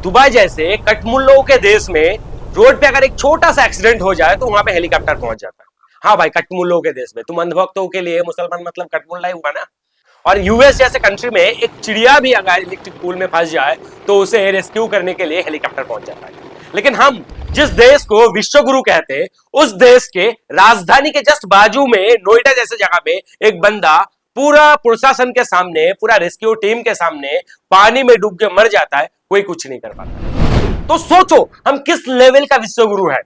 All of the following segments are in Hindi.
दुबई जैसे कटमुल्लों के देश में रोड पे अगर एक छोटा सा एक्सीडेंट हो जाए तो वहां पे हेलीकॉप्टर पहुंच जाता है। हाँ भाई, कटमुल्लों के देश में, तुम अंधभक्तों के लिए मुसलमान मतलब कटमुल्ला ही हुआ ना। और यूएस जैसे कंट्री में एक चिड़िया भी अगर इलेक्ट्रिक पूल में फंस जाए तो उसे रेस्क्यू करने के लिए हेलीकॉप्टर पहुंच जाता है। लेकिन हम जिस देश को विश्व गुरु कहते हैं, उस देश के राजधानी के जस्ट बाजू में नोएडा जैसे जगह पे एक बंदा पूरा प्रशासन के सामने, पूरा रेस्क्यू टीम के सामने पानी में डूब के मर जाता है, कोई कुछ नहीं कर पाता। तो सोचो हम किस लेवल का विश्व गुरु है,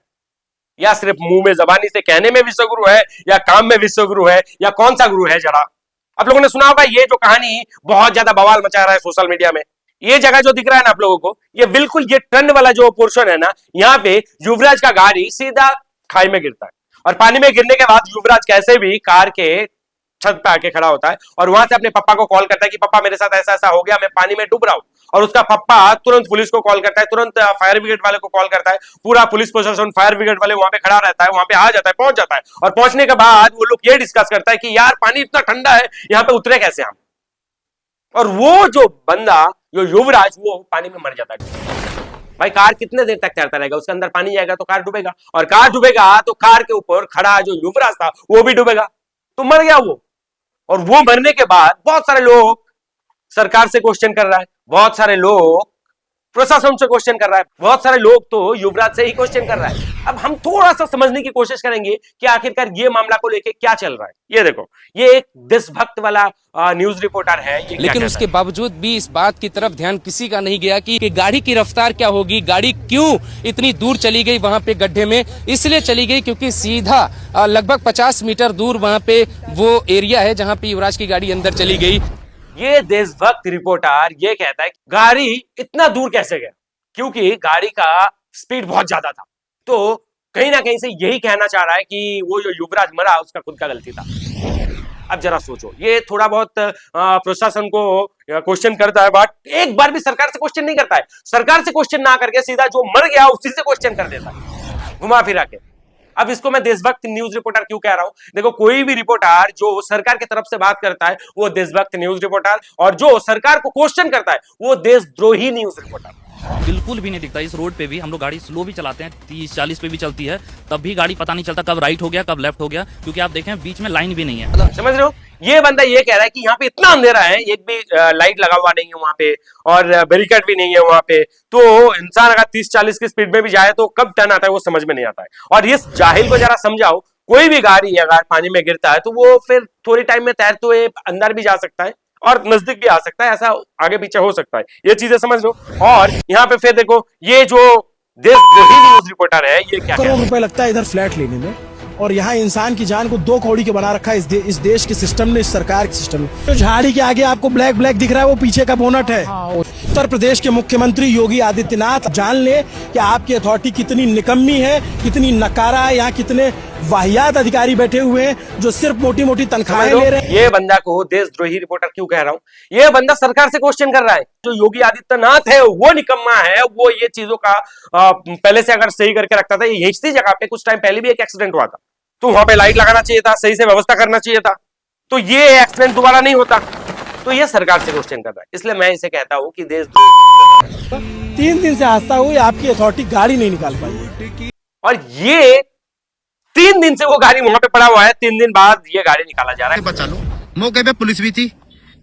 या सिर्फ मुंह में जबानी से कहने में विश्व गुरु है, या काम में विश्व गुरु है, या कौन सा गुरु है। जरा आप लोगों ने सुना होगा ये जो कहानी बहुत ज्यादा बवाल मचा रहा है सोशल मीडिया में। ये जगह जो दिख रहा है ना आप लोगों को, ये बिल्कुल ये टर्न वाला जो पोर्शन है ना, यहाँ पे युवराज का गाड़ी सीधा खाई में गिरता है और पानी में गिरने के बाद युवराज कैसे भी कार के छत पे आके खड़ा होता है और वहां से अपने पापा को कॉल करता है कि पापा मेरे साथ ऐसा ऐसा हो गया, मैं पानी में डूब रहा हूं। और उसका पापा तुरंत पुलिस को कॉल करता है, तुरंत फायर ब्रिगेड वाले को कॉल करता है, पूरा पुलिस प्रशासन फायर ब्रिगेड वाले वहां पे खड़ा रहता है, वहां पे आ जाता है, पहुंच जाता है। और पहुंचने के बाद वो लोग ये डिस्कस करता है कि यार पानी इतना ठंडा है, यहाँ पे उतरे कैसे हम। और वो जो बंदा, जो युवराज, वो पानी में मर जाता है। भाई कार कितने देर तक तैरता रहेगा, उसके अंदर पानी जाएगा तो कार डूबेगा, और कार डूबेगा तो कार के ऊपर खड़ा जो युवराज था वो भी डूबेगा, तो मर गया वो। और वो मरने के बाद बहुत सारे लोग सरकार से क्वेश्चन कर रहा है, बहुत सारे लोग प्रशासन से क्वेश्चन कर रहा है, बहुत सारे लोग तो युवराज से ही क्वेश्चन कर रहा है। अब हम थोड़ा सा समझने की कोशिश करेंगे कि आखिरकार ये मामला को लेके क्या चल रहा है। ये देखो, ये एक देशभक्त वाला न्यूज रिपोर्टर है, लेकिन उसके बावजूद भी इस बात की तरफ ध्यान किसी का नहीं गया कि गाड़ी की रफ्तार क्या होगी, गाड़ी क्यों इतनी दूर चली गई वहां पे गड्ढे में। इसलिए चली गई क्योंकि सीधा लगभग 50 मीटर दूर वहां पे वो एरिया है जहां पे युवराज की गाड़ी अंदर चली गई। ये देशभक्त रिपोर्टर ये कहता है कि गाड़ी इतना दूर कैसे गया, क्योंकि गाड़ी का स्पीड बहुत ज्यादा था। तो कहीं ना कहीं से यही कहना चाह रहा है कि वो जो युवराज मरा उसका खुद का गलती था। अब जरा सोचो, ये थोड़ा बहुत प्रशासन को क्वेश्चन करता है, बट एक बार भी सरकार से क्वेश्चन नहीं करता है। सरकार से क्वेश्चन ना करके सीधा जो मर गया उसी से क्वेश्चन कर देता है, घुमा फिरा के। अब इसको मैं देशभक्त न्यूज रिपोर्टर क्यों कह रहा हूं? देखो, कोई भी रिपोर्टर जो सरकार की तरफ से बात करता है वो देशभक्त न्यूज रिपोर्टर, और जो सरकार को क्वेश्चन करता है वो देशद्रोही न्यूज रिपोर्टर। बिल्कुल भी नहीं दिखता। इस रोड पे भी हम लोग गाड़ी स्लो भी चलाते हैं, 30-40 पे भी चलती है, तब भी गाड़ी पता नहीं चलता कब राइट हो गया कब लेफ्ट हो गया, क्योंकि आप देखें बीच में लाइन भी नहीं है। समझ रहे हो? ये बंदा ये कह रहा है कि यहाँ पे इतना अंधेरा है, एक भी लाइट लगा हुआ नहीं है वहां पे, और बैरिकेड भी नहीं है वहां पे, तो इंसान अगर 30-40 की स्पीड में भी जाए तो कब टर्न आता है वो समझ में नहीं आता है। और इस जाहिल को जरा समझाओ, कोई भी गाड़ी अगर पानी में गिरता है तो वो फिर थोड़ी टाइम में तैरते हुए अंदर भी जा सकता है और नजदीक भी आ सकता है, ऐसा आगे पीछे हो सकता है। ये चीजें समझ लो। और यहाँ पे फिर देखो, ये जो देशद्रोही न्यूज रिपोर्टर है ये क्या करोड़ रुपए लगता है इधर फ्लैट लेने में, और यहाँ इंसान की जान को 2 कौड़ी के बना रखा है इस देश के सिस्टम ने, इस सरकार के सिस्टम ने। तो झाड़ी के आगे आपको ब्लैक ब्लैक दिख रहा है, वो पीछे का बोनट है। उत्तर प्रदेश के मुख्यमंत्री योगी आदित्यनाथ जान ले कि आपकी अथॉरिटी कितनी निकम्मी है, कितनी नकारा है। यहाँ कितने वाहियात अधिकारी बैठे हुए हैं जो सिर्फ मोटी मोटी तनख्वाहें ले रहे हैं। ये बंदा को देशद्रोही रिपोर्टर क्यों कह रहा हूँ? ये बंदा सरकार से क्वेश्चन कर रहा है। जो योगी आदित्यनाथ है वो निकम्मा है, वो ये चीजों का पहले से अगर सही करके रखता था। इसी जगह पे कुछ टाइम पहले भी एक एक्सीडेंट हुआ था, तो वहां पे लाइट लगाना चाहिए था, सही से व्यवस्था करना चाहिए था, तो ये एक्सीडेंट दोबारा नहीं होता। तो ये सरकार से क्वेश्चन कर रहा है, इसलिए मैं इसे कहता हूं कि देशद्रोही। 3 दिन से हादसा हुई, आपकी अथॉरिटी गाड़ी नहीं निकाल पाई, और ये 3 दिन से वो गाड़ी वहां पे पड़ा हुआ है, 3 दिन बाद ये गाड़ी निकाला जा रहा है। बचा लो। मौके पे पुलिस भी थी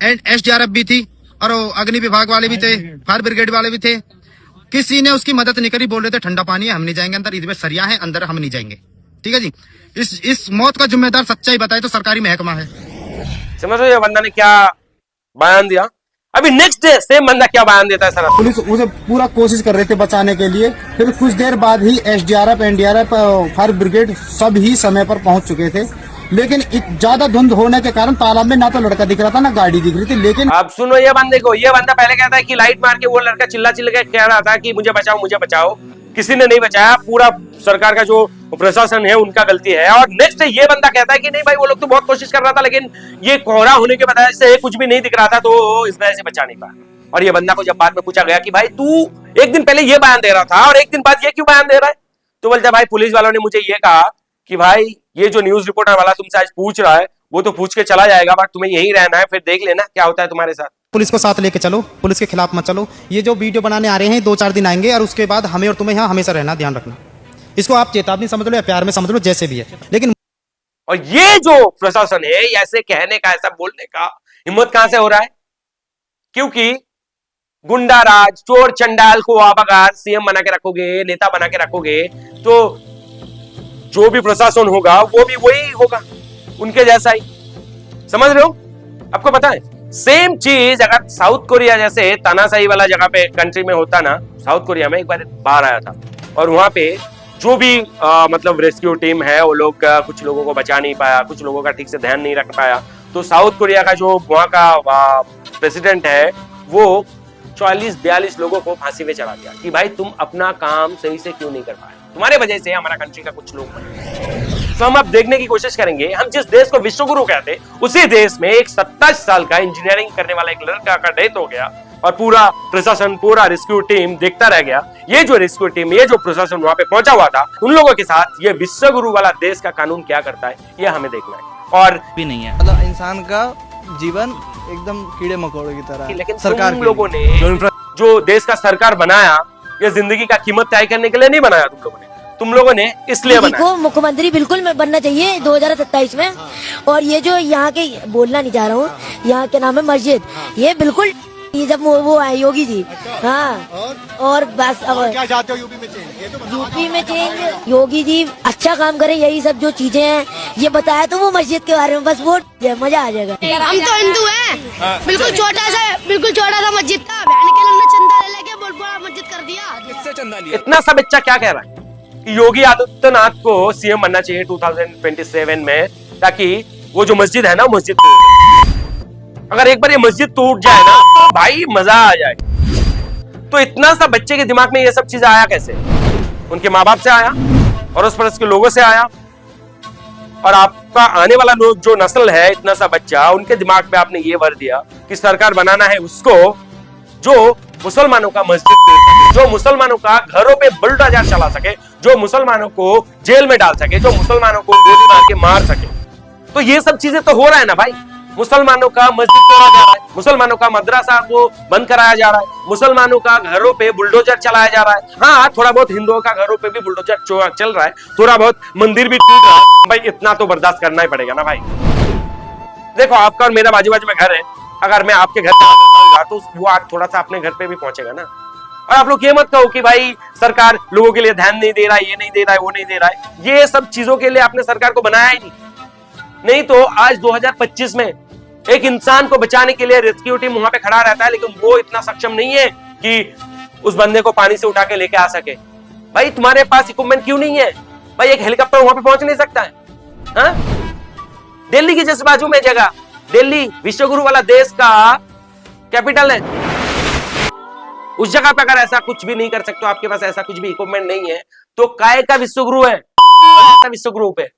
एंड एसडीआरएफ भी थी, और अग्नि विभाग वाले भी थे, फायर ब्रिगेड वाले भी थे। किसी ने उसकी मदद नहीं करी। बोल रहे थे ठंडा पानी है, हम नहीं जाएंगे अंदर, इसमें सरिया है, अंदर हम नहीं जाएंगे। ठीक है जी, इस मौत का जिम्मेदार सच्चाई बताए तो सरकारी महकमा है। समझ रहे हो ये बंदा ने क्या बयान दिया? अभी नेक्स्ट डे सेम बंदा क्या बयान देता है सर? पुलिस उसे पूरा कोशिश कर रहे थे बचाने के लिए, फिर कुछ देर बाद ही एसडीआरएफ, एनडीआरएफ, फायर ब्रिगेड सब ही समय पर पहुंच चुके थे। लेकिन ज्यादा धुंध होने के कारण तालाब में ना तो लड़का दिख रहा था ना गाड़ी दिख रही थी। लेकिन अब सुनो ये बंदे को, ये बंदा पहले कहता है कि लाइट मार के वो लड़का चिल्ला चिल्ला के कह रहा था कि मुझे बचाओ मुझे बचाओ, किसी ने नहीं बचाया, पूरा सरकार का जो प्रशासन है उनका गलती है। और नेक्स्ट ये बंदा कहता है कि नहीं भाई वो लोग तो बहुत कोशिश कर रहा था, लेकिन ये कोहरा होने के वजह से कुछ भी नहीं दिख रहा था, तो इस वजह से बचा नहीं पाया। और ये बंदा को जब बाद में पूछा गया कि भाई तू एक दिन पहले ये बयान दे रहा था और एक दिन बाद ये क्यों बयान दे रहा है, तो बोलता है भाई पुलिस वालों ने मुझे ये कहा कि भाई ये जो न्यूज रिपोर्टर वाला तुमसे आज पूछ रहा है वो तो पूछ के चला जाएगा, बट तुम्हें यही रहना है, फिर देख लेना क्या होता है तुम्हारे साथ। पुलिस को साथ लेके चलो, पुलिस के खिलाफ मत चलो। ये जो वीडियो बनाने आ रहे हैं 2-4 दिन आएंगे और उसके बाद हमें और तुम्हें यहाँ हमेशा रहना, ध्यान रखना। इसको आप चेतावनी समझ लो या प्यार में समझ लो, जैसे भी है, लेकिन और ये जो प्रशासन है ऐसे कहने का, ऐसा बोलने का हिम्मत कहां से हो रहा है? क्योंकि गुंडा राज, चोर चंडाल को आप अगर सीएम बना के रखोगे, नेता बना के रखोगे, तो जो भी प्रशासन होगा वो भी वही होगा, उनके जैसा ही। समझ रहे हो? आपको पता है सेम चीज अगर साउथ कोरिया जैसे तानाशाही वाला जगह पे कंट्री में होता ना, साउथ कोरिया में एक बार बाहर आया था और वहां पे जो भी मतलब रेस्क्यू टीम है वो लोग कुछ लोगों को बचा नहीं पाया, कुछ लोगों का ठीक से ध्यान नहीं रख पाया, तो साउथ कोरिया का जो वहां का प्रेसिडेंट है वो 44-42 लोगों को फांसी में चढ़ा दिया कि भाई तुम अपना काम सही से क्यों नहीं कर पाए, तुम्हारे वजह से हमारा कंट्री का कुछ लोग मरे। तो हम अब देखने की कोशिश करेंगे, हम जिस देश को विश्वगुरु कहते उसी देश में एक 27 साल का इंजीनियरिंग करने वाला एक लड़का का डेथ हो गया और पूरा प्रशासन, पूरा रेस्क्यू टीम देखता रह गया। ये जो रेस्क्यू टीम, ये जो प्रशासन वहां पे पहुंचा हुआ था, उन लोगों के साथ ये विश्वगुरु वाला देश का कानून क्या करता है ये हमें देखना है। और भी नहीं है, मतलब इंसान का जीवन एकदम कीड़े मकोड़े की तरह है। लेकिन सरकार तुम के लोगों लिए। ने जो देश का सरकार बनाया, ये जिंदगी का कीमत तय करने के लिए नहीं बनाया तुम लोगों ने इसलिए बनाया। को मुख्यमंत्री बिल्कुल बनना चाहिए 2027 में। और ये जो यहाँ के, बोलना नहीं चाह रहा हूँ, यहाँ के नाम है मस्जिद, ये बिल्कुल, ये जब वो आए योगी जी, हाँ, और बस अब क्या चाहते हो यूपी में चेंज? ये तो बताओ। यूपी में चेंज, योगी जी अच्छा काम करे, यही सब जो चीजें हैं ये बताया तो वो मस्जिद के बारे में, बस वो मजा आ जाएगा। हम तो हिंदू हैं, बिल्कुल छोटा सा मस्जिद था, बहन के लोग ने चंदा ले लेके बड़ा मस्जिद कर दिया। किससे चंदा लिया? इतना सा बच्चा क्या कह रहा है कि योगी आदित्यनाथ को सीएम बनना चाहिए 2027 में, ताकि वो जो मस्जिद है ना, मस्जिद अगर एक बार ये मस्जिद टूट जाए ना तो भाई मजा आ जाए। तो इतना सा बच्चे के दिमाग में ये सब चीज आया कैसे? उनके माँ बाप से आया और उस परस के लोगों से आया, और आपका आने वाला जो नस्ल है, इतना सा बच्चा, उनके दिमाग में आपने ये भर दिया कि सरकार बनाना है उसको जो मुसलमानों का मस्जिद तोड़ सके, जो मुसलमानों का घरों पे बुलडोजर चला सके, जो मुसलमानों को जेल में डाल सके, जो मुसलमानों को गोली मार के मार सके। तो ये सब चीजें तो हो रहा है ना भाई। मुसलमानों का मस्जिद तोड़ा जा रहा है, मुसलमानों का मदरसा को बंद कराया जा रहा है, मुसलमानों का घरों पे बुलडोजर चलाया जा रहा है। हाँ, थोड़ा बहुत हिंदुओं का घरों पे भी बुलडोजर चल रहा है, थोड़ा बहुत मंदिर भी टूट रहा है। भाई इतना तो बर्दाश्त करना ही पड़ेगा ना भाई। देखो, आपका और मेरा बाजू बाजू में घर है, अगर मैं आपके घर पे आऊंगा तो वो आग थोड़ा सा अपने घर पे भी पहुंचेगा ना। और आप लोग ये मत कहो कि भाई सरकार लोगों के लिए ध्यान नहीं दे रहा है, ये नहीं दे रहा है, वो नहीं दे रहा है। ये सब चीजों के लिए आपने सरकार को बनाया ही नहीं तो आज 2025 में एक इंसान को बचाने के लिए रेस्क्यू टीम वहां पे खड़ा रहता है, लेकिन वो इतना सक्षम नहीं है कि उस बंदे को पानी से उठा के लेके आ सके। भाई तुम्हारे पास इक्विपमेंट क्यों नहीं है? भाई एक हेलीकॉप्टर वहां पे पहुंच नहीं सकता है? हाँ? दिल्ली की जिस बाजू में जगह, दिल्ली विश्वगुरु वाला देश का कैपिटल है, उस जगह पे अगर ऐसा कुछ भी नहीं कर सकते, आपके पास ऐसा कुछ भी इक्विपमेंट नहीं है, तो काय का विश्वगुरु है? विश्वगुरु पे